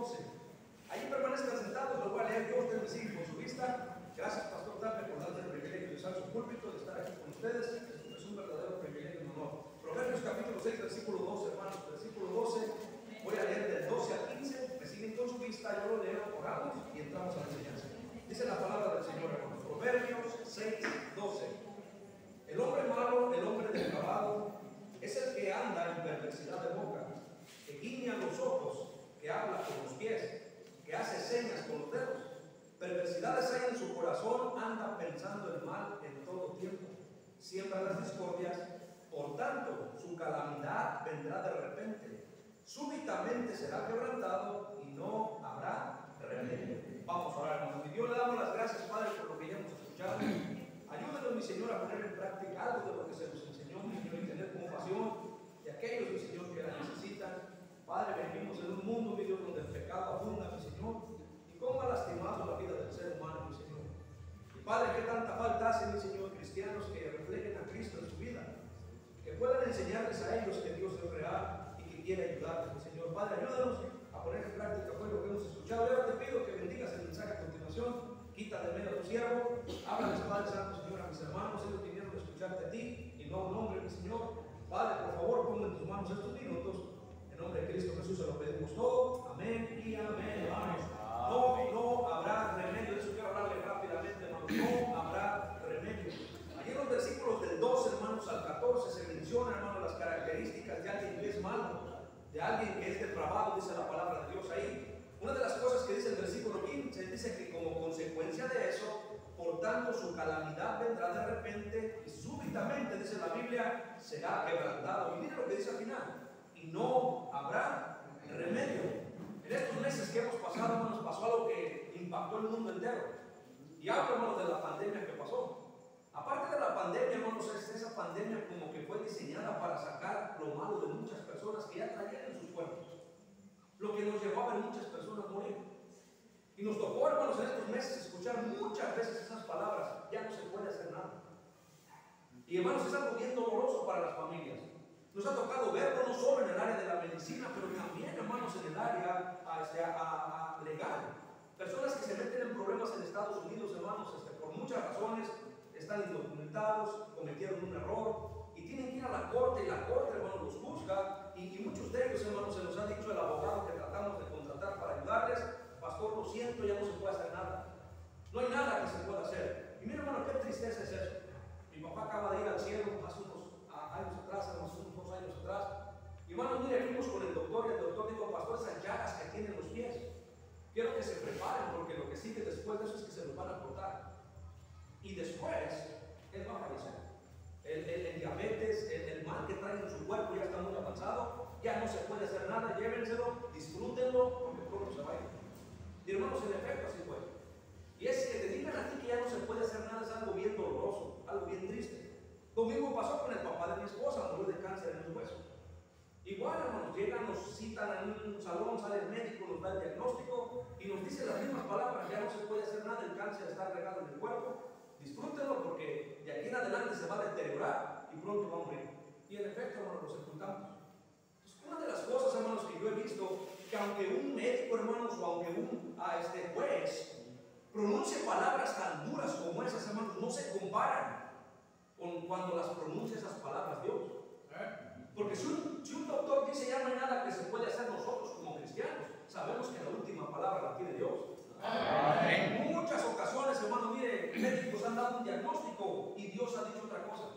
12. Ahí permanezcan sentados, lo voy a leer yo, ustedes me siguen con su vista. Gracias, Pastor Tapia, por darme el privilegio de usar su púlpito, de estar aquí con ustedes. Es un verdadero privilegio y un honor. Proverbios capítulo 6, versículo 12, hermanos, versículo 12. Voy a leer del 12 al 15. Me siguen con su vista, yo lo leo, oramos y entramos a la enseñanza. Dice la palabra del Señor, hermanos. Proverbios 6, 12. El hombre malo, el hombre depravado, es el que anda en perversidad de boca, que guiña los ojos, que habla con los pies, que hace señas con los dedos. Perversidades hay en su corazón, anda pensando el mal en todo tiempo. Siembra las discordias, por tanto, su calamidad vendrá de repente. Súbitamente será quebrantado y no habrá remedio. Vamos a orar, hermanos. Y Dios, le damos las gracias, Padre, por lo que ya hemos escuchado. Ayúdenos, mi Señor, a poner en práctica algo de lo que se nos enseñó, mi Señor, y tener compasión de aquellos, mi Señor, que la necesitan. Padre, vivimos en un mundo, mi Dios, donde el pecado abunda, mi Señor, y cómo ha lastimado la vida del ser humano, mi Señor. Y Padre, qué tanta falta hace, mi Señor, cristianos que reflejen a Cristo en su vida, que puedan enseñarles a ellos que Dios es real y que quiere ayudarles, mi Señor. Padre, ayúdanos a poner en práctica pues, lo que hemos escuchado. Yo te pido que bendigas el mensaje a continuación. Quita de medio a tu siervo. Háblales, Padre Santo, Señor, a mis hermanos. Ellos vinieron a escucharte a ti y no a un hombre, mi Señor. Padre, por favor, ponme en tus manos estos minutos. En nombre de Cristo Jesús se lo pedimos todo. Amén y amén, hermanos. No habrá remedio. De eso quiero hablarle rápidamente, hermanos. No habrá remedio. Aquí en los versículos del 12, hermanos, al 14 se menciona, hermanos, las características de alguien que es malo, de alguien que es depravado, dice la palabra de Dios ahí. Una de las cosas que dice el versículo 15, dice que como consecuencia de eso, por tanto su calamidad vendrá de repente y súbitamente, dice la Biblia, será quebrantado. Y mire lo que dice al final, y no habrá remedio. En estos meses que hemos pasado, hermanos, pasó algo que impactó el mundo entero. Y hablo, hermanos, de la pandemia que pasó. Aparte de la pandemia, hermanos, esa pandemia como que fue diseñada para sacar lo malo de muchas personas que ya traían en sus cuerpos. Lo que nos llevó a ver muchas personas morir. Y nos tocó, hermanos, en estos meses escuchar muchas veces esas palabras: ya no se puede hacer nada. Y hermanos, es algo bien doloroso para las familias. Nos ha tocado verlo no solo en el área de la medicina, pero también, hermanos, en el área legal. Personas que se meten en problemas en Estados Unidos, hermanos, por muchas razones, están indocumentados, cometieron un error y tienen que ir a la corte, y la corte, hermanos, los juzga. Y muchos de ellos, hermanos, se nos ha dicho el abogado que tratamos de contratar para ayudarles: pastor, lo siento, ya no se puede hacer nada. No hay nada que se pueda hacer. Y mira, hermano, qué tristeza es eso. Mi papá acaba de ir al cielo hace unos años atrás, unos 2 años atrás. Y hermano, mire, fuimos con el doctor y el doctor dijo: pastor, esas llagas que tienen los pies, quiero que se preparen porque lo que sigue después de eso es que se los van a cortar. Y después, él va a fallecer. El diabetes, el mal que trae en su cuerpo ya está muy avanzado, ya no se puede hacer nada, llévenselo, disfrútenlo, porque pronto se va a ir. Y hermanos, en efecto así fue. Y es que te digan a ti que ya no se puede hacer nada, es algo bien doloroso, algo bien triste. Lo mismo pasó con el papá de mi esposa, murió de cáncer en los huesos. Igual, hermanos, llegan, nos citan en un salón, sale el médico, nos da el diagnóstico y nos dice las mismas palabras: ya no se puede hacer nada, el cáncer está regado en el cuerpo. Disfrútenlo porque de aquí en adelante se va a deteriorar y pronto va a morir. Y en efecto, hermanos, lo sepultamos. Entonces, una de las cosas, hermanos, que yo he visto, que aunque un médico, hermanos, o aunque un juez pronuncie palabras tan duras como esas, hermanos, no se comparan con cuando las pronuncia esas palabras Dios. Porque si un doctor dice ya no hay nada que se puede hacer, nosotros como cristianos sabemos que la última palabra la tiene Dios. En muchas ocasiones, hermano, mire, médicos han dado un diagnóstico y Dios ha dicho otra cosa.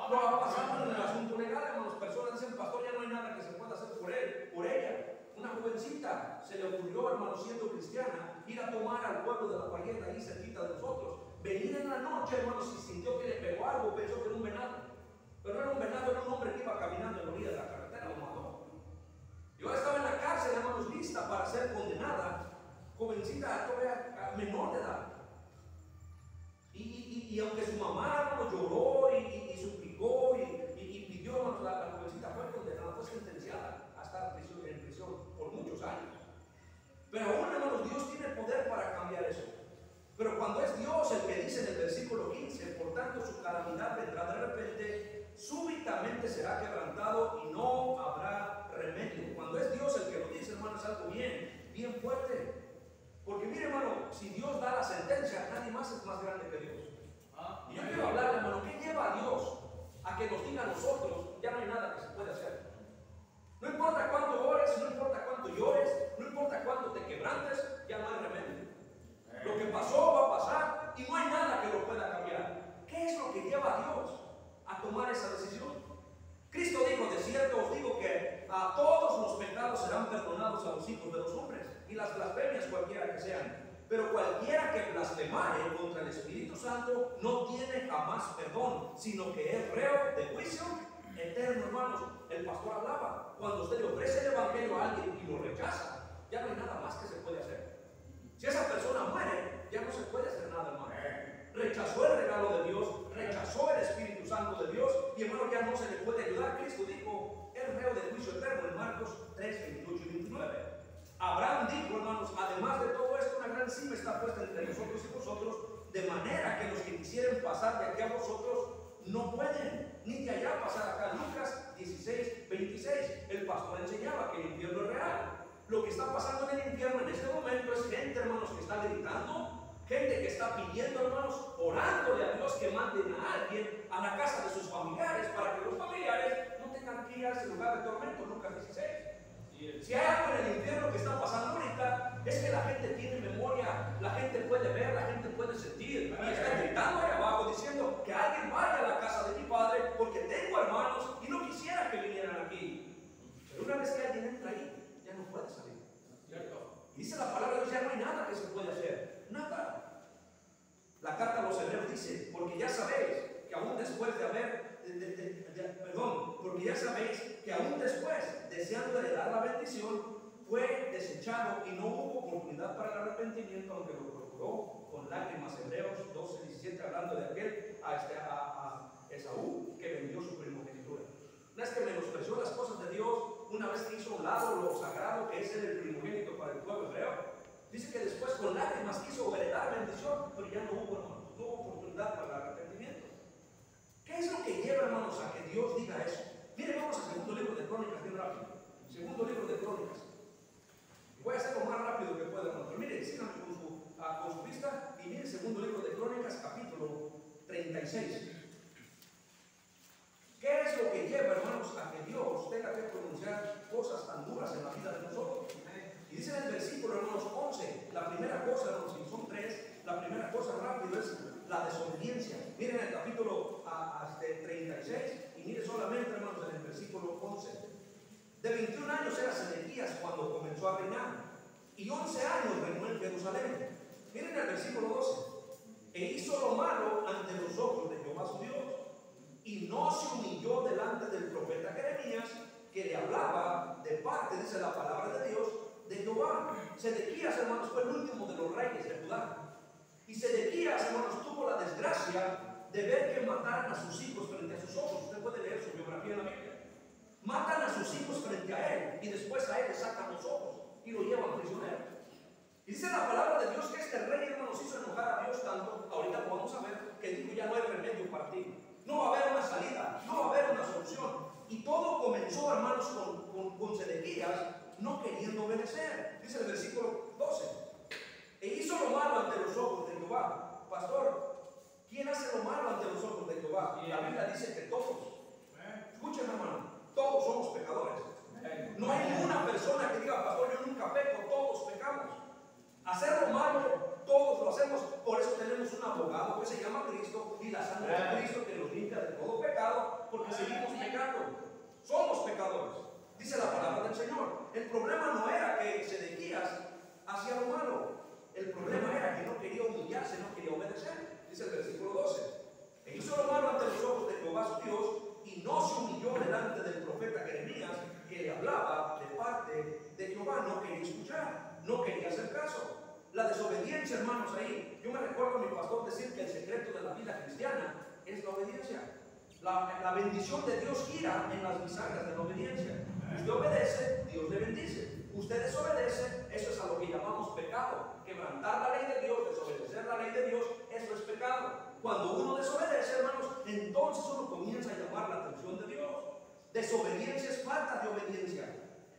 Lo ha pasado en el asunto legal, hermanos. Personas dicen: pastor, ya no hay nada que se pueda hacer por él, por ella. Una jovencita se le ocurrió, hermano, siendo cristiana, ir a tomar al pueblo de La Payeta, ahí cerquita de nosotros. Venir en la noche, hermanos, y sintió que le pegó algo, pensó que era un venado. Pero no era un venado, era un hombre que iba caminando en la orilla de la carretera, lo mató. Y ahora estaba en la cárcel, hermanos, lista para ser condenada. Jovencita, todavía menor de edad. Y aunque su mamá, hermanos, lloró y suplicó y pidió, hermanos, la jovencita fue condenada, fue sentenciada a estar en prisión por muchos años. Pero aún, hermanos, Dios tiene poder para cambiar eso. Pero cuando es Dios el que dice en el versículo 15: por tanto su calamidad vendrá de repente, súbitamente será quebrantado y no habrá remedio. Cuando es Dios el que lo dice, hermanos, es algo bien bien fuerte. Porque mire, hermano, si Dios da la sentencia, nadie más es más grande que Dios. Y yo quiero hablarle, hermano, ¿qué lleva a Dios a que nos diga a nosotros, ya no hay nada que se pueda hacer? No importa cuánto ores, no importa cuánto llores, no importa cuánto te quebrantes, ya no hay remedio. Lo que pasó va a pasar y no hay nada que lo pueda cambiar. ¿Qué es lo que lleva a Dios a tomar esa decisión? Cristo dijo, de cierto os digo que a todos los pecados serán perdonados a los hijos de los hombres, y las blasfemias cualquiera que sean. Pero cualquiera que blasfemare contra el Espíritu Santo no tiene jamás perdón, sino que es reo de juicio eterno, hermanos. El pastor hablaba, cuando usted le ofrece el Evangelio a alguien y lo rechaza, ya no hay nada más que se puede hacer. Si esa persona muere, ya no se puede hacer nada, hermano. Rechazó el regalo de Dios, rechazó el Espíritu Santo de Dios, y hermano, ya no se le puede ayudar. Cristo dijo, el reo de juicio eterno, en Marcos 3, 28 y 29. Abraham dijo, hermanos, además de todo esto, una gran cima está puesta entre nosotros y vosotros, de manera que los que quisieren pasar de aquí a vosotros no pueden, ni de allá pasar acá. Lucas 16, 26. El pastor enseñaba que el infierno es real. Lo que está pasando en el infierno en este momento es gente, hermanos, que está gritando, gente que está pidiendo, hermanos, orándole a Dios que manden a alguien a la casa de sus familiares para que los familiares no tengan que ir a ese lugar de tormento. Lucas 16. Si hay algo en el infierno que está pasando ahorita, es que la gente tiene memoria, la gente puede ver, la gente puede sentir, y está gritando ahí abajo diciendo que alguien vaya a la casa de mi padre porque tengo hermanos y no quisiera que vinieran aquí. Pero una vez que alguien entra ahí, ya no puede salir. ¿Cierto? Y dice la palabra de Dios, ya no hay nada que se puede hacer, nada. La carta a los Hebreos dice, porque ya sabéis que aún después de haber porque ya sabéis que aún después, deseando heredar la bendición, fue desechado y no hubo oportunidad para el arrepentimiento, aunque lo procuró con lágrimas. Hebreos 12, 17, hablando de aquel a Esaú que vendió su primogenitura. No es que menospreció las cosas de Dios una vez que hizo a un lado lo sagrado que es ser el primogénito para el pueblo hebreo. Dice que después con lágrimas quiso heredar bendición, pero ya no hubo, hermanos, no hubo oportunidad para el arrepentimiento. ¿Qué es lo que lleva, hermanos, a que Dios diga eso? Miren, vamos al segundo libro de Crónicas, bien rápido. Segundo libro de Crónicas. Voy a hacer lo más rápido que pueda, hermanos. Pero miren, síganme con su vista y miren, segundo libro de Crónicas, capítulo 36. ¿Qué es lo que lleva, hermanos, a que Dios tenga que pronunciar cosas tan duras en la vida de nosotros? Y dice en el versículo, hermanos, 11, la primera cosa, hermanos, y son tres, la primera cosa rápido es la desobediencia. Miren el capítulo 36 y miren solamente, hermanos, en el versículo 11. De 21 años era Sedequías cuando comenzó a reinar, y 11 años reinó en Jerusalén. Miren el versículo 12. E hizo lo malo ante los ojos de Jehová su Dios, y no se humilló delante del profeta Jeremías, que le hablaba de parte, dice la palabra de Dios, de Jehová. Sedequías, hermanos, fue el último de los reyes de Judá. Y Sedequías, hermanos, tuvo la desgracia de ver que mataran a sus hijos frente a sus ojos. Usted puede leer su biografía en la Biblia. Matan a sus hijos frente a él y después a él le sacan los ojos y lo llevan prisionero. Y dice la palabra de Dios que este rey, hermanos, hizo enojar a Dios tanto, ahorita lo vamos a ver, que dijo, ya no hay remedio para ti. No va a haber una salida, no va a haber una solución. Y todo comenzó, hermanos, con Sedequías no queriendo obedecer. Dice el versículo 12. E hizo lo malo ante los ojos de Jehová. Pastor, ¿quién hace lo malo ante los ojos de Jehová? La Biblia dice que todos. Escuchen, hermano, todos somos pecadores. No hay ninguna persona que diga, pastor, yo nunca peco, todos pecamos. Hacer lo malo, todos lo hacemos. Por eso tenemos un abogado que se llama Cristo y la sangre de Cristo que nos limpia de todo pecado, porque seguimos pecando. Somos pecadores. Dice la palabra del Señor. El problema no era que Sedequías hacía lo malo. El problema era que no quería humillarse, no quería obedecer. Dice el versículo 12. E hizo lo malo ante los ojos de Jehová su Dios, y no se humilló delante del profeta Jeremías, que le hablaba de parte de Jehová. No quería escuchar, no quería hacer caso. La desobediencia, hermanos, ahí. Yo me recuerdo a mi pastor decir que el secreto de la vida cristiana es la obediencia. La bendición de Dios gira en las bisagras de la obediencia. Usted obedece, Dios le bendice. Usted desobedece, eso es a lo que llamamos pecado. Quebrantar la ley de Dios, desobedecer la ley de Dios, eso es pecado. Cuando uno desobedece, hermanos, entonces uno comienza a llamar la atención de Dios. Desobediencia es falta de obediencia.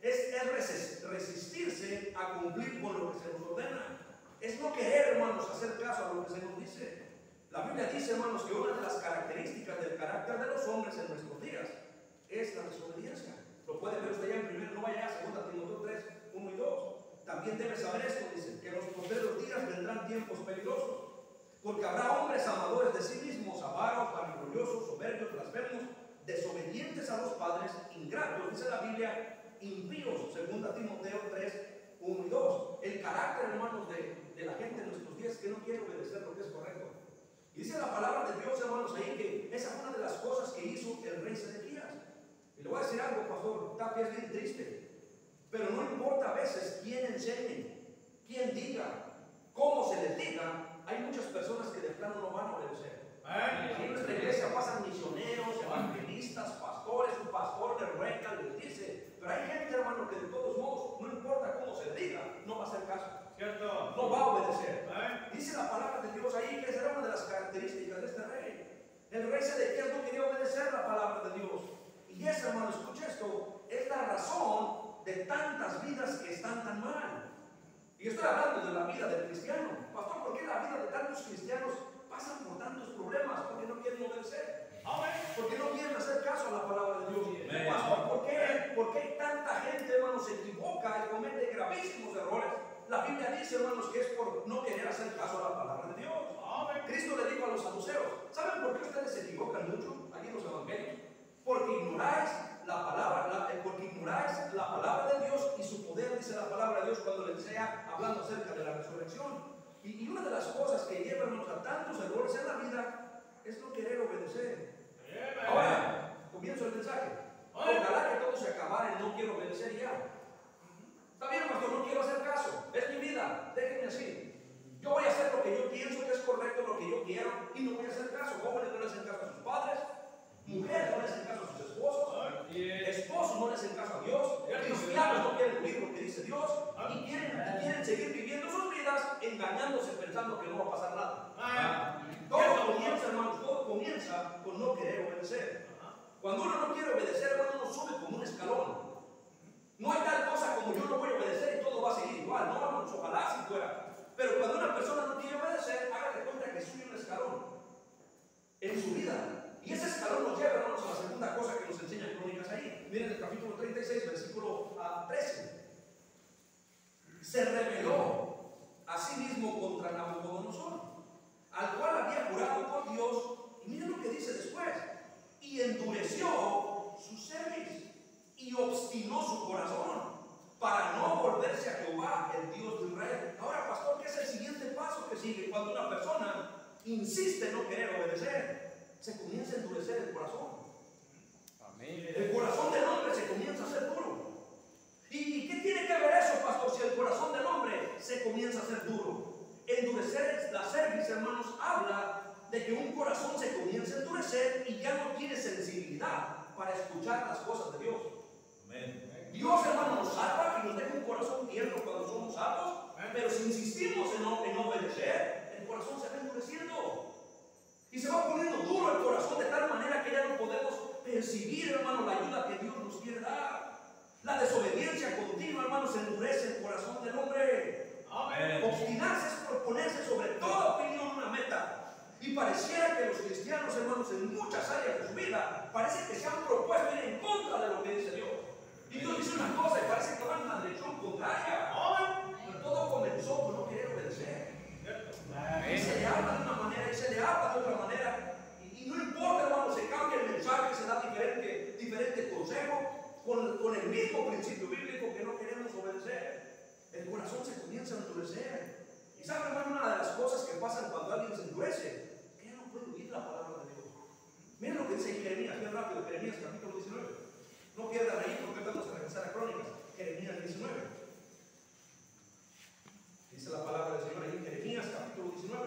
Es resistirse a a cumplir con lo que se nos ordena. Es no querer, hermanos, hacer caso a lo que se nos dice. La Biblia dice, hermanos, que una de las características del carácter de los hombres en nuestros días es la desobediencia. Lo puede ver usted ya en primero, no vaya a 2 Timoteo 3, 1 y 2. También debe saber esto, dice, que en los postreros días vendrán tiempos peligrosos, porque habrá hombres amadores de sí mismos, avaros, vanagloriosos, soberbios, blasfemos, desobedientes a los padres, ingratos, dice la Biblia, impíos, 2 Timoteo 3, 1 y 2. El carácter, hermanos, de la gente en nuestros días es que no quiere obedecer lo que es correcto. Y dice la palabra de Dios, hermanos, ahí que esa fue una de las cosas que hizo el rey Sedequías. Y le voy a decir algo, pastor Tapia, es bien triste, pero no importa a veces quién enseñe, quién diga, cómo se les diga, hay muchas personas que de plano no van a obedecer. En nuestra iglesia pasan misioneros, evangelistas, pastores, un pastor de ruega les dice, pero hay gente, hermano, que de todos modos, no importa cómo se diga, no va a hacer caso. ¿Cierto? No va a obedecer. Dice la palabra de Dios ahí que esa era una de las características de este rey. El rey Sedequías no quería obedecer la palabra de Dios. Y esa, hermano, escucha esto, es la razón de tantas vidas que están tan mal. Y estoy hablando de la vida del cristiano. Pastor, ¿por qué la vida de tantos cristianos pasan por tantos problemas? Porque no quieren obedecer. Porque no quieren hacer caso a la palabra de Dios. Pastor, ¿por qué tanta gente, hermano, se equivoca y comete gravísimos errores? La Biblia dice, hermanos, que es por no querer hacer caso a la palabra de Dios. Cristo le dijo a los saduceos, ¿saben por qué ustedes se equivocan mucho allí en los evangelios? Porque ignoráis la palabra, de Dios y su poder, dice la palabra de Dios cuando les sea hablando acerca de la resurrección. Y una de las cosas que lleva, hermanos, a tantos errores en la vida es no querer obedecer. Ahora, comienzo el mensaje. Ojalá que todo se acabara en no quiero obedecer y ya. Está bien, pastor, no quiero hacer caso. Es mi vida, déjenme así. Yo voy a hacer lo que yo pienso que es correcto, lo que yo quiero, y no voy a hacer caso. Jóvenes no le hacen caso a sus padres, mujeres no le hacen caso a sus esposos, esposos no le hacen caso a Dios, cristianos no quieren oír lo que dice Dios, y quieren seguir viviendo sus vidas engañándose pensando que no va a pasar nada. Todo comienza, hermanos, todo comienza con no querer obedecer. Cuando uno no quiere obedecer, hermano, uno sube como un escalón. No hay tal cosa como yo no voy a obedecer y todo va a seguir igual. No, hermanos, ojalá si fuera. Pero cuando una persona no quiere obedecer, hágale cuenta que sube un escalón en su vida. Y ese escalón nos lleva, hermanos, a la segunda cosa que nos enseña Crónicas ahí. Miren el capítulo 36, versículo 13. Se rebeló a sí mismo contra Nabucodonosor, al cual había jurado por Dios. Y miren lo que dice después. Y endureció su cerviz y obstinó su corazón para no volverse a Jehová, el Dios de Israel. Ahora, pastor, ¿qué es el siguiente paso que sigue? Cuando una persona insiste en no querer obedecer, se comienza a endurecer el corazón. Amén. El corazón del hombre se comienza a hacer duro. ¿Y qué tiene que ver eso, pastor? Si el corazón del hombre se comienza a hacer duro. Endurecer la cerviz, hermanos, habla de que un corazón se comienza a endurecer y ya no tiene sensibilidad para escuchar las cosas de Dios. Amén. Dios, hermano, nos salva y nos deja un corazón tierno cuando somos salvos, pero si insistimos en obedecer, el corazón se va endureciendo y se va poniendo duro el corazón de tal manera que ya no podemos percibir, hermano, la ayuda que Dios nos quiere dar. La desobediencia continua, hermano, se endurece el corazón del hombre. Amén. Obstinarse es proponerse sobre toda opinión una meta. Y pareciera que los cristianos, hermanos, en muchas áreas de su vida, parece que se han propuesto ir en contra de lo que dice Dios. Y Dios dice una cosa y parece que van en la dirección contraria. Pero todo comenzó por no querer obedecer. Y se le habla de una manera y se le habla de otra manera. Y no importa, hermano, se cambia el mensaje, se da diferente consejo, con el mismo principio bíblico que no queremos obedecer. El corazón se comienza a endurecer. Y saben, hermano, una de las cosas que pasan cuando alguien se endurece, que ya no puede oír la palabra de Dios. Miren lo que dice Jeremías, bien rápido, Jeremías capítulo 19. No pierdan ahí porque vamos a regresar a Crónicas. Jeremías 19. Dice la palabra del Señor ahí, Jeremías capítulo 19.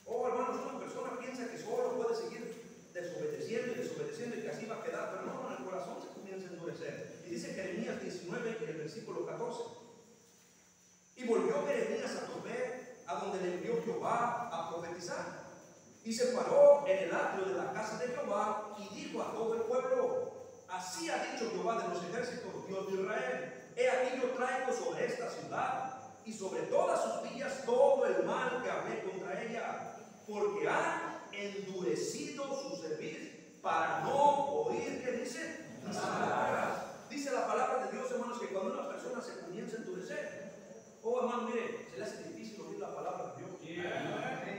Oh, hermanos, una persona piensa que solo puede seguir desobedeciendo y que así va a quedar, pero no, el corazón se comienza a endurecer. Y dice Jeremías 19 en el versículo 14. Y volvió Jeremías a Topé, a donde le envió Jehová a profetizar. Y se paró en el atrio de la casa de Jehová y dijo a todo el pueblo: así ha dicho Jehová de los ejércitos, Dios de Israel: traigo sobre esta ciudad y sobre todas sus villas todo el mal que hablé contra ella, porque han endurecido su cerviz para no oír, ¿qué dice? Las palabras. Dice la palabra de Dios, hermanos, que cuando una persona se comienza a endurecer, oh hermano, mire, se le hace difícil oír la palabra de Dios.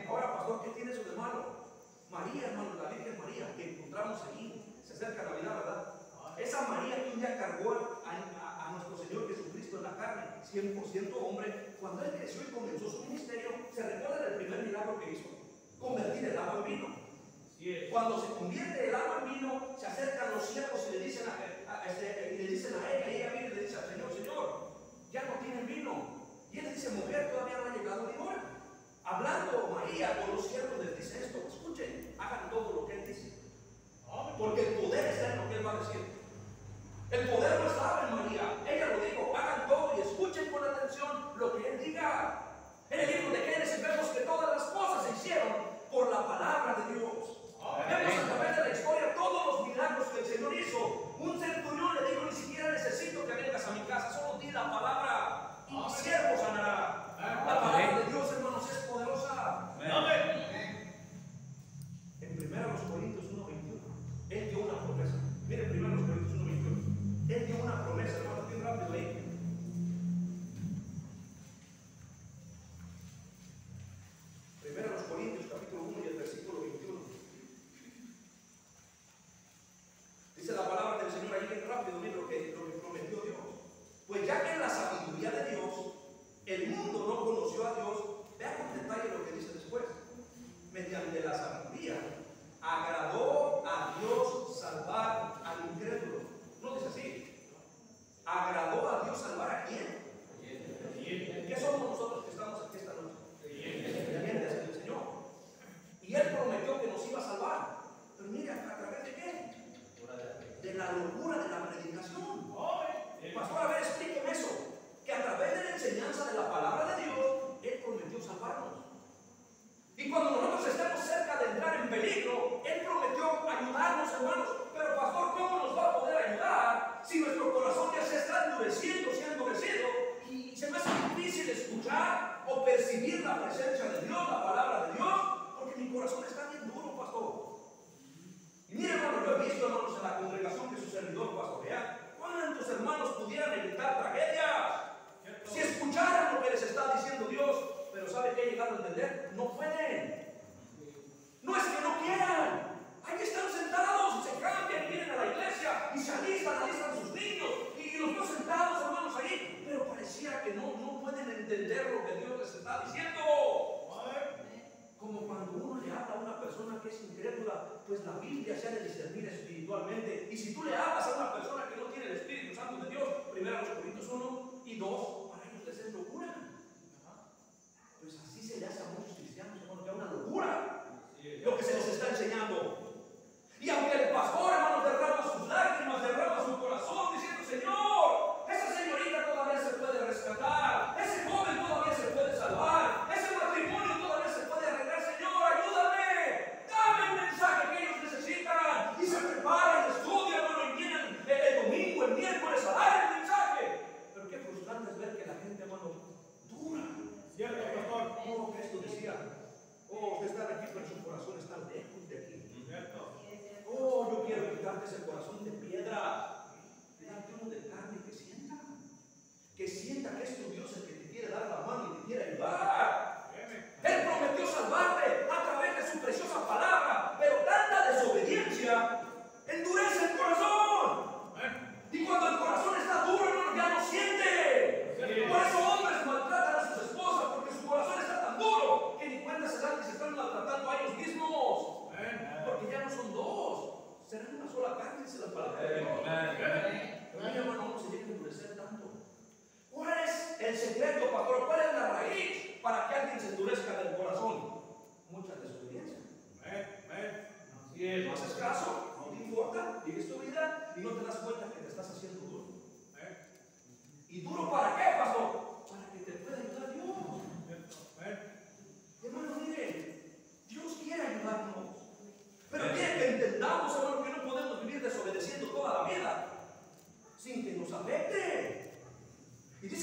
Ahora, pastor, ¿qué tiene eso de malo? María, hermano, la Virgen María, que encontramos allí, se acerca Navidad, ¿verdad? Esa María que un día cargó a nuestro Señor Jesucristo en la carne, 100% hombre, cuando Él creció y comenzó su ministerio, se recuerda del primer milagro que hizo, convertir el agua en vino. Cuando se convierte el agua en vino, se acercan los siervos y le dicen a ella, y ella viene y le dice al Señor, Señor, ya no tienen vino. Y Él le dice, mujer, todavía no ha llegado mi hora. Hablando María con los siervos les dice esto, escuchen, hagan todo lo que Él dice, porque el poder está en lo que Él va a decir. El poder no estaba en María, ella lo dijo, hagan todo y escuchen con atención lo que Él diga. En el libro de Génesis vemos que todas las cosas se hicieron por la palabra de Dios. Vemos a través de la historia todos los milagros que el Señor hizo. Un centurión le dijo, ni siquiera necesito que vengas a mi casa, solo di la palabra y mi siervo sanará. La palabra de Dios, hermanos, es poderosa. En 1 Corintios 1:21, Él dio una promesa. Mire, 1 Corintios 1:21, Él dio una promesa, hermanos, bien rápido ahí. 1 Corintios capítulo 1 y el versículo 21. Dice la palabra del Señor ahí bien rápido, mire lo que prometió Dios. Pues ya que en la sabiduría de Dios el mundo no conoció a Dios, vea con detalle lo que dice después. Mediante la sabiduría agradó a Dios salvar al incrédulo. No dice así. ¿Agradó a Dios salvar a quién? ¿Qué somos nosotros que estamos aquí esta noche? Creyentes en el Señor. Y Él prometió que nos iba a salvar. Pero mira, ¿a través de qué? De la locura de la predicación. Pastor, a ver, explíqueme eso. Que a través de la enseñanza de la palabra de Dios, Él prometió salvarnos. Y cuando nosotros estemos cerca de entrar en peligro, Él prometió ayudarnos, hermanos. Pero pastor, ¿cómo nos va a poder ayudar si nuestro corazón ya se está endureciendo, se ha endurecido? Y se me hace difícil escuchar o percibir la presencia de Dios, la palabra de Dios, porque mi corazón está bien duro, pastor. Y mire, hermano, yo he visto, hermanos, en la congregación que su servidor pastorea, ¿cuántos hermanos pudieran evitar tragedias si escucharan lo que les está diciendo Dios? Pero ¿sabe qué he llegado a entender? No pueden. No es que no quieran. Ahí están sentados, se cambian, vienen a la iglesia y se alistan sus niños y los veo sentados, hermanos, ahí. Pero parecía que no pueden entender lo que Dios les está diciendo. Como cuando uno le habla a una persona que es incrédula, pues la Biblia se ha de discernir espiritualmente. Y si tú le hablas a una persona que no tiene el Espíritu Santo de Dios, 1 Corintios 1 y 2, para ellos les es locura. Pues así se le hace a muchos cristianos, hermanos, que es una locura lo que se les está enseñando. Y aunque el pastor, hermanos, derrama sus lágrimas, derrama su corazón, diciendo, Señor, esa señorita todavía se puede rescatar, ese joven todavía se puede salvar, ese matrimonio todavía se puede arreglar, Señor, ayúdame, dame el mensaje que ellos necesitan. Y se preparan, estudian, hermano, y vienen el domingo, el miércoles a dar el mensaje. Pero qué frustrante es ver que la gente, hermano, dura. ¿Cierto, pastor? Oh, Cristo decía, oh, ustedes están aquí, pero su corazón está lejos de aquí. ¿Cierto? Oh, yo quiero quitarte ese corazón de piedra y darte uno de carne que sienta que es tu Dios el que te quiere dar la mano y te quiere ayudar. Él prometió salvarte a través de su preciosa palabra, pero tanta desobediencia endurece el corazón. Y cuando el corazón está duro, hermano, ya no siente. Por eso hombres maltratan a sus esposas, porque su corazón está tan duro que ni cuenta se dan que se están maltratando a ellos mismos. Porque ya no son dos, serán una sola carne, dice la palabra de Dios. Pero mi hermano, no se llega a endurecer tanto. ¿Cuál es el secreto, pastor? ¿Cuál es la raíz para que alguien se endurezca del corazón? Mucha desobediencia. No haces caso, no te importa, vives tu vida y no te das cuenta que te estás haciendo duro. ¿Y duro para qué, pastor? Para que te pueda ayudar Dios. Hermano, mire, Dios quiere ayudarnos, pero quiere que entendamos, hermano, que no podemos vivir desobedeciendo toda la vida sin que nos afecte. Y dice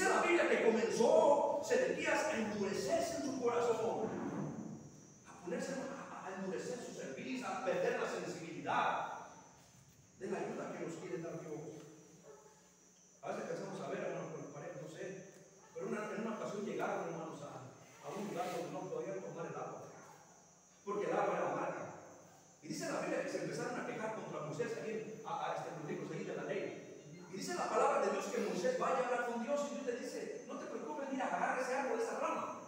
dice, vaya a hablar con Dios, y Dios le dice, no te preocupes, mira, agarra ese árbol de esa rama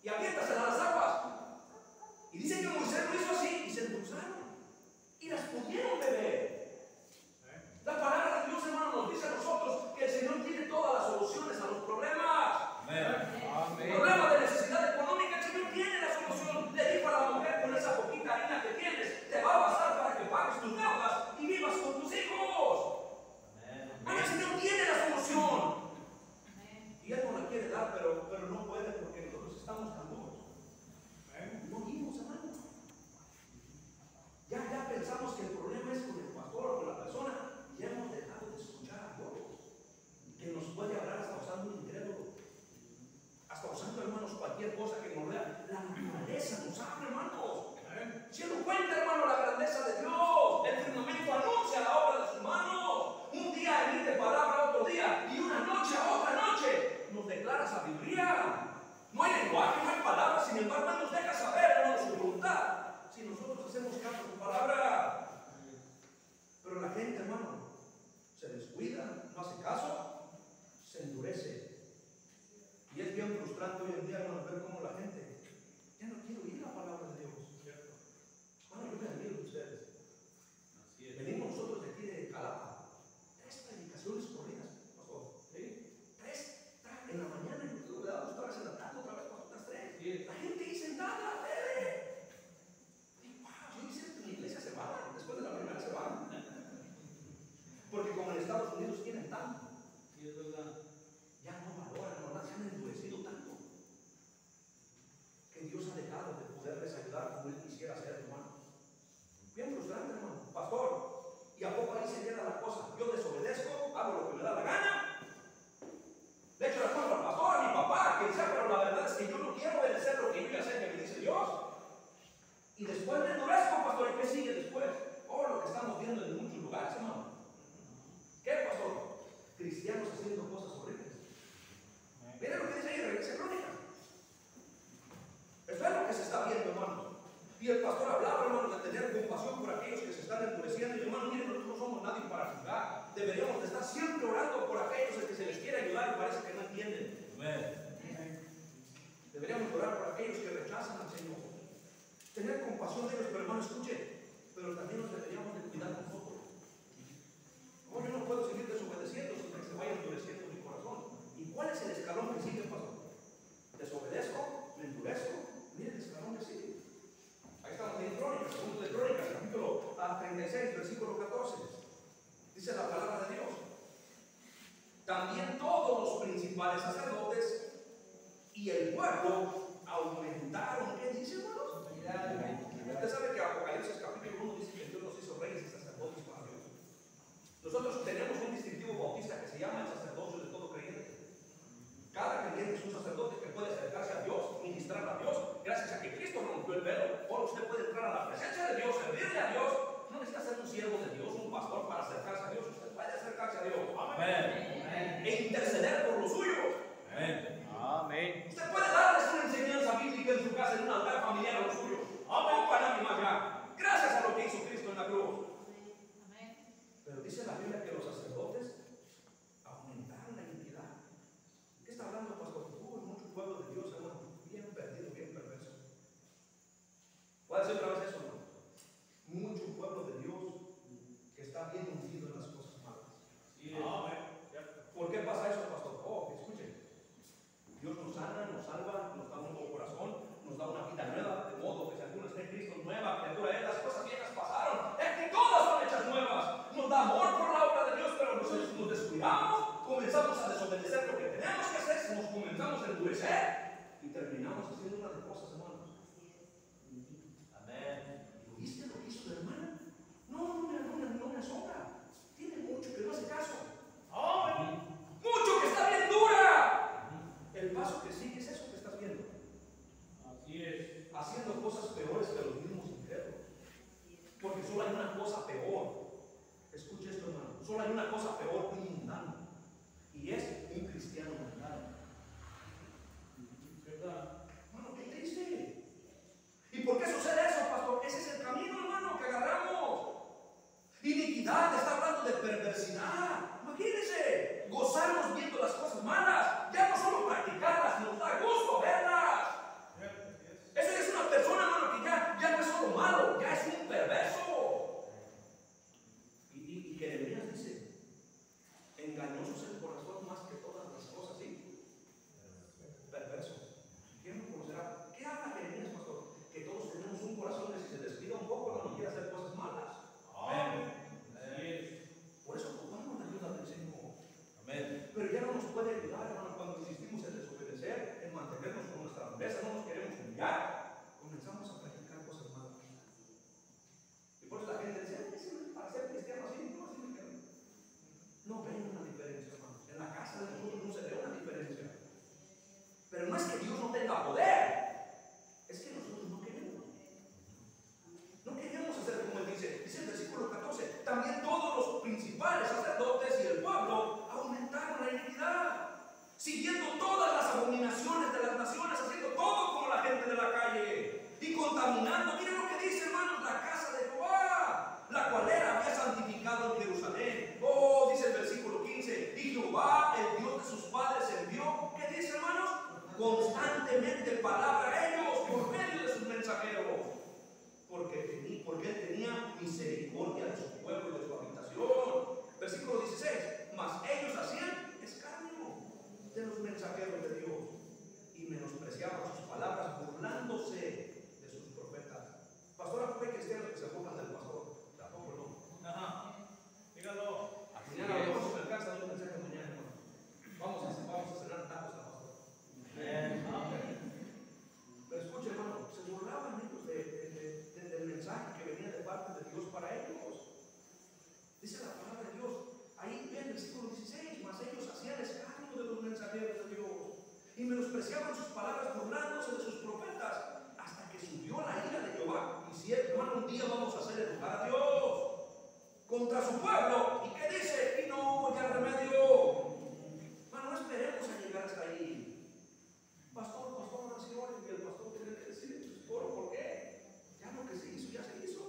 y aviéntasela a las aguas. Y dice que Moisés lo hizo así y se endulzaron y las pudieron beber. La palabra de Dios, hermano, nos dice a nosotros que el Señor tiene todas las soluciones a los problemas. El problema de necesidad económica, el Señor tiene la solución. Le dijo a la mujer, con esa poquita harina que tienes, te va a bastar para que pagues tus deudas y vivas con tus hijos. El Señor tiene la solución. Y Él no la quiere dar, pero no puede porque nosotros estamos tan duros. No vimos, hermano. Ya pensamos que el problema es con el pastor o con la persona. Ya hemos dejado de escuchar a Dios, que nos puede hablar hasta usando un incrédulo, hasta usando, hermanos, cualquier cosa que nos vea. La naturaleza nos habla, hermanos. Si uno cuenta, hermano, la grandeza de Dios, el firmamento anuncia la obra de sus manos. Un día emite palabra, otro día, y una noche a otra noche nos declara sabiduría. No hay lenguaje, no hay palabra, sin embargo, Él nos deja saber, hermano, su voluntad, si nosotros hacemos caso a su palabra. Pero la gente, hermano, se descuida, no hace caso, se endurece. Y es bien frustrante hoy en día, hermano, ver cómo la gente ya no quiere oír la palabra de Dios. Bueno, yo me admiro de ustedes. Venimos nosotros de aquí de Calapa, 3 predicaciones corridas, pastor. ¿Sí? 3 en la mañana, y luego le damos otra vez en la tarde, otra vez otras 3. ¿Sí? La gente ahí sentada, wow, yo hice esto en la iglesia, se van, después de la primera se van. Porque como en Estados Unidos tienen tanto, ya no valoran, no se han endurecido tanto, que Dios ha dejado de poderles ayudar como Él quisiera hacer, hermano. Bien frustrante, hermano. Pastor, ¿y a poco ahí se queda la cosa? Yo desobedezco, hago lo que me da la gana, le echo la culpa al pastor, a mi papá, quien sea, pero la verdad es que yo no quiero obedecer lo que yo ya sé que me dice Dios. Y después me endurezco, pastor, ¿y qué sigue después? Oh, lo que estamos viendo en muchos lugares, hermano. ¿Qué, pastor? Cristianos haciendo cosas horribles. Miren lo que dice ahí, regresa Crónicas. Esto es lo que se está viendo, hermano. Y el pastor hablaba, hermano, de tener compasión por aquellos que se están endureciendo. Y hermano, miren, nosotros no somos nadie para juzgar. Deberíamos de estar siempre orando por aquellos a que se les quiere ayudar y parece que no entienden. Deberíamos orar por aquellos que rechazan al Señor. Tener compasión de ellos, pero hermano, escuche, pero también nos deberíamos de cuidar nosotros. No, yo no puedo seguir desobedeciendo sin que se vaya endureciendo mi corazón. ¿Y cuál es el escalón que sigue, pastor? Desobedezco, me endurezco. Mire el escalón que sigue. Ahí estamos en Crónicas, segundo de Crónicas, capítulo 36, versículo 14. Dice la palabra de Dios. También todos los principales sacerdotes y el pueblo aumentaron. ¿Qué dice, hermanos? Usted sabe que Apocalipsis capítulo 1 dice que Dios nos hizo reyes y sacerdotes para Dios. Nosotros tenemos un distintivo bautista que se llama el sacerdocio de todo creyente. Cada creyente es un sacerdote que puede acercarse a Dios, ministrar a Dios. Gracias a que Cristo rompió el velo, ahora usted puede entrar a la presencia de Dios, servirle a Dios. No necesita ser un siervo de Dios, un pastor para acercarse a Dios. Usted puede acercarse a Dios. Amén. E interceder por los suyos. Amén. Amén. Usted puede darles una enseñanza bíblica en su casa, en un altar familiar a los suyos. Amén. Para mi allá. Gracias a lo que hizo Cristo en la cruz. Amén. Pero dice la Biblia que los sacerdotes aumentaron la iniquidad. ¿Qué está hablando, pastor? Mucho pueblo de Dios, hermano, bien perdido, bien perverso. ¿Puede decir otra vez eso, hermano? Mucho pueblo de Dios que está bien hundido en las cosas malas. Sí. ¿Por qué pasa eso, pastor? Oh, escuchen. Dios nos sana, nos salva, nos da un nuevo corazón, nos da una vida nueva, de modo que si alguno está en Cristo, nueva criatura es. Las cosas viejas pasaron, es que todas son hechas nuevas. Nos da amor por la obra de Dios, pero nosotros nos descuidamos, comenzamos a desobedecer lo que tenemos que hacer, nos comenzamos a endurecer y terminamos haciendo una de cosas, hermanos. Amén. ¿Viste lo que hizo tu hermana? No me asombra. Tiene mucho que no hace caso. Mucho que está bien dura. El paso que sigue es eso que estás viendo. Así es. Haciendo cosas peores que los mismos incrédulos. Porque solo hay una cosa peor. Escuche esto, hermano. Solo hay una cosa peor, un mundano. Y es un cristiano mundano. ¿Verdad? Hermano, qué triste. nos puede ayudar, hermano, cuando insistimos en desobedecer, en mantenernos con nuestra nobleza, no nos queremos humillar, comenzamos a practicar cosas malas. Y por eso la gente dice, para ser cristiano así, no, así me quedo. No ven una diferencia, hermano. En la casa de nosotros no se ve una diferencia. Pero no es que Dios no tenga poder, es que nosotros no queremos. No queremos hacer como Él dice. Dice el versículo 14, también todos los principales sacerdotes y el pueblo aumentaron la iniquidad, siguiendo todas las abominaciones de las naciones, haciendo todo como la gente de la calle y contaminando. Miren lo que dice, hermanos, la casa de Jehová, la cual había santificado en Jerusalén. Oh, dice el versículo 15, y Jehová, el Dios de sus padres, envió, ¿qué dice, hermanos? Constantemente palabra a ellos por medio de sus mensajeros, porque Él tenía misericordia de su pueblo y de su habitación. Versículo 16, mas ellos hacían escarnio de los mensajeros de Dios y menospreciaban sus palabras, burlándose de sus profetas. Pastor, ¿fue cristiano que se burlan del pastor? Tampoco no. Ajá, dígalo. Mañana a lo mejor se me alcanza dos mensajes mañana, hermano. Vamos a cenar tacos al pastor. Pero escuche, hermano, se burlaban ellos del mensaje que venía de parte de Dios para ellos. Dice la palabra de Dios, ahí en el versículo 16, mas ellos hacían escarnio de los mensajeros de Dios y menospreciaban sus palabras, burlándose de sus profetas, hasta que subió la ira de Jehová. Y si, hermano, un día vamos a hacer enojar a Dios contra su pueblo, ¿y qué dice? Y no hubo ya remedio. Hermano, no esperemos a llegar hasta ahí. Pastor, oraciones, y el pastor tiene que decir, ¿por qué? Ya lo que se hizo, ya se hizo.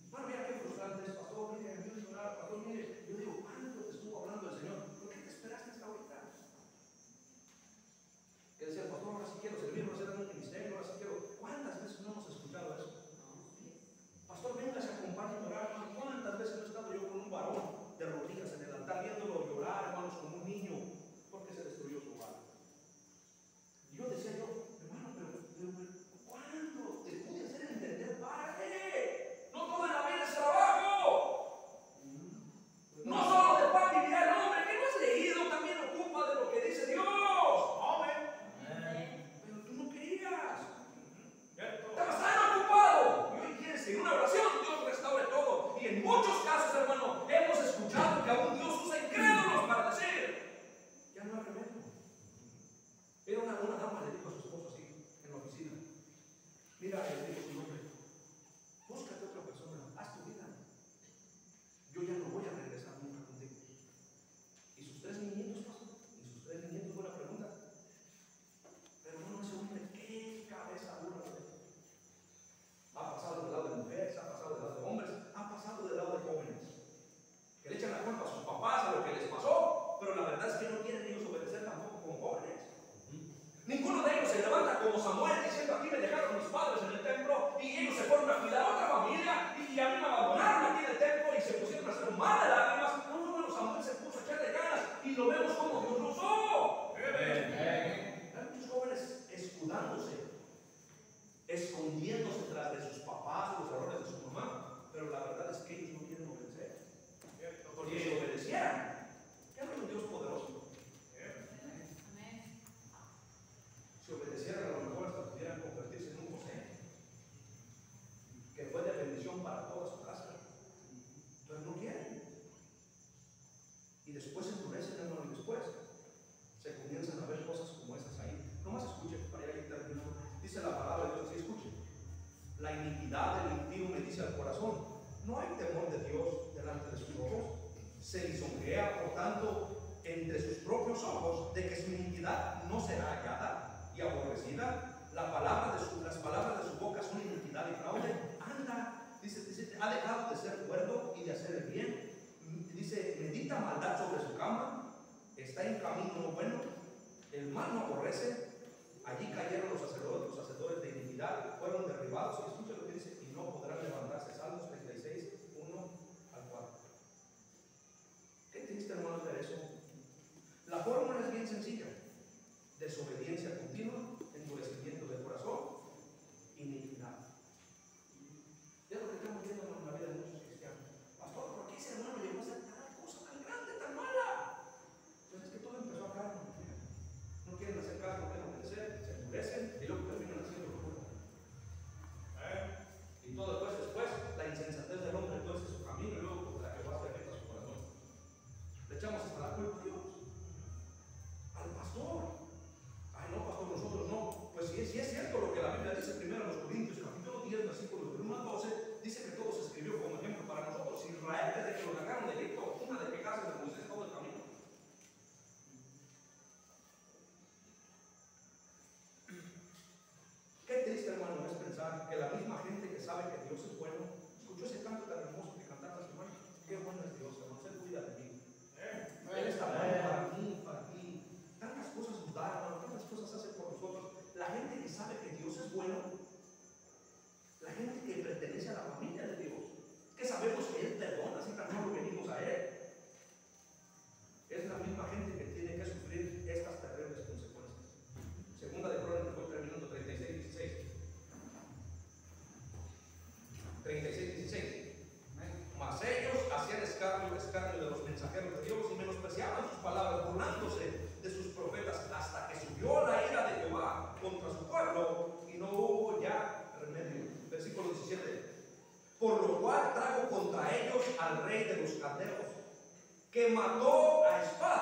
Bueno, mira qué frustrante es, pastor, mire, ayúdame a orar, pastor, mire, yo digo, ¿cuánto te estuvo hablando el Señor? ¿Por qué te esperaste hasta ahorita? Que decía el pastor, ahora sí quiero servir, ahora sí quiero un ministerio, ahora sí quiero. ¿Cuántas veces no hemos escuchado eso? Pastor, venga, se acompañe a orar, hermano. ¿Cuántas veces no he estado yo con un varón de rodillas en el altar viéndolo llorar, hermanos, como un niño, porque se destruyó su hogar? Y yo decía hermano, pero ¿cuándo te pude hacer entender? ¿Para qué? No todo en la vida es trabajo. No solo de pan vivirá el hombre. ¿Qué no has leído? También ocupa de lo que dice Dios. Amén. Pero tú no querías. Estabas tan ocupado. Y hoy quieres que en una oración Dios restaure todo. Y en muchos casos, hermano, hemos escuchado que aún Dios usa incrédulos para decir, ya no hay remedio. Era una dama, le dijo a su esposo así, en la oficina, mira, le dijo su nombre, búscate otra persona, haz tu vida. Yo ya no voy a regresar nunca contigo. ¿Y sus 3 niñitos, pastor? ¿Y sus 3 niñitos? Buena pregunta. Pero no, ese hombre, qué cabeza dura. Ha pasado del lado de mujeres, ha pasado del lado de hombres, ha pasado del lado de jóvenes, que le echan la culpa a sus papás a lo que les pasó, pero la verdad es que no quieren ellos obedecer tampoco como jóvenes. Ninguno de ellos se levanta como Samuel diciendo, aquí me dejaron mis padres en el templo y ellos se fueron a cuidar a otra familia y a mí me abandonaron aquí en el templo y se pusieron a hacer un mar de lágrimas. No, Samuel se puso a echarle ganas y lo vemos como Dios lo usó. Hay muchos jóvenes escudándose, escondiéndose tras de sus papás, los errores de su mamá, pero la verdad es que ellos no quieren obedecer. Porque si obedecieran, ¿qué habla un Dios poderoso? Si obedecieran, a lo mejor hasta pudieran convertirse en un José, que fue de bendición para toda su casa. Pero no quieren. Y después se endurecen, hermano, y después se comienzan a ver cosas como estas ahí. Nomás escuche, para ir terminando. Dice la palabra de Dios, sí, escuche. La iniquidad del impío me dice al corazón, no hay temor de Dios delante de sus ojos. Se lisonjea, por tanto, entre sus propios ojos, de que su iniquidad no será hallada y aborrecida. Las palabras de su boca son iniquidad y fraude. Anda, dice, ha dejado de ser cuerdo y de hacer el bien. Dice, medita maldad sobre su cama, está en camino no bueno, el mal no aborrece. Allí cayeron los hacedores de iniquidad, fueron derribados. Y escucha lo que dice, y no podrán levantarse. Salmos 36, 1 al 4. Qué triste, hermanos, ver eso. La fórmula es bien sencilla: desobediencia continua, endurecimiento del corazón, iniquidad. Ya lo que estamos viendo en la vida de muchos cristianos. Pastor, ¿por qué ese hermano llegó a hacer tal cosa tan grande, tan mala? culpa a Dios? Al pastor. Ay, no, pastor, nosotros no. Pues sí, es cierto lo que la Biblia dice primero en los Corintios, capítulo 10, versículos del 1 al 12, dice que todo se escribió como ejemplo para nosotros. Israel, desde que lo sacaron de Egipto, una de pecarse de Moisés todo el camino. Qué triste, hermano, es pensar que la misma gente que sabe que Dios es bueno, escuchó ese canto tan hermoso que cantaron los hermanos. Qué bueno es Dios, hermano, se cuida de mí. Él está bueno para mí, para ti. Tantas cosas nos da, hermano, tantas cosas hace por nosotros. La gente que sabe que Dios es bueno, la gente que pertenece a la familia de Dios, que sabemos que Él perdona si tan solo venimos a Él, es la misma gente que tiene que sufrir estas terribles consecuencias. Segunda de Crónicas, voy terminando, 36:16. 36:16. Mas ellos hacían escarnio de los mensajeros de Dios y menospreciaban sus palabras, burlándose de sus profetas, hasta que subió la ira de Jehová contra su pueblo y no hubo ya remedio. Versículo 17. Por lo cual trajo contra ellos al rey de los caldeos, que mató a espada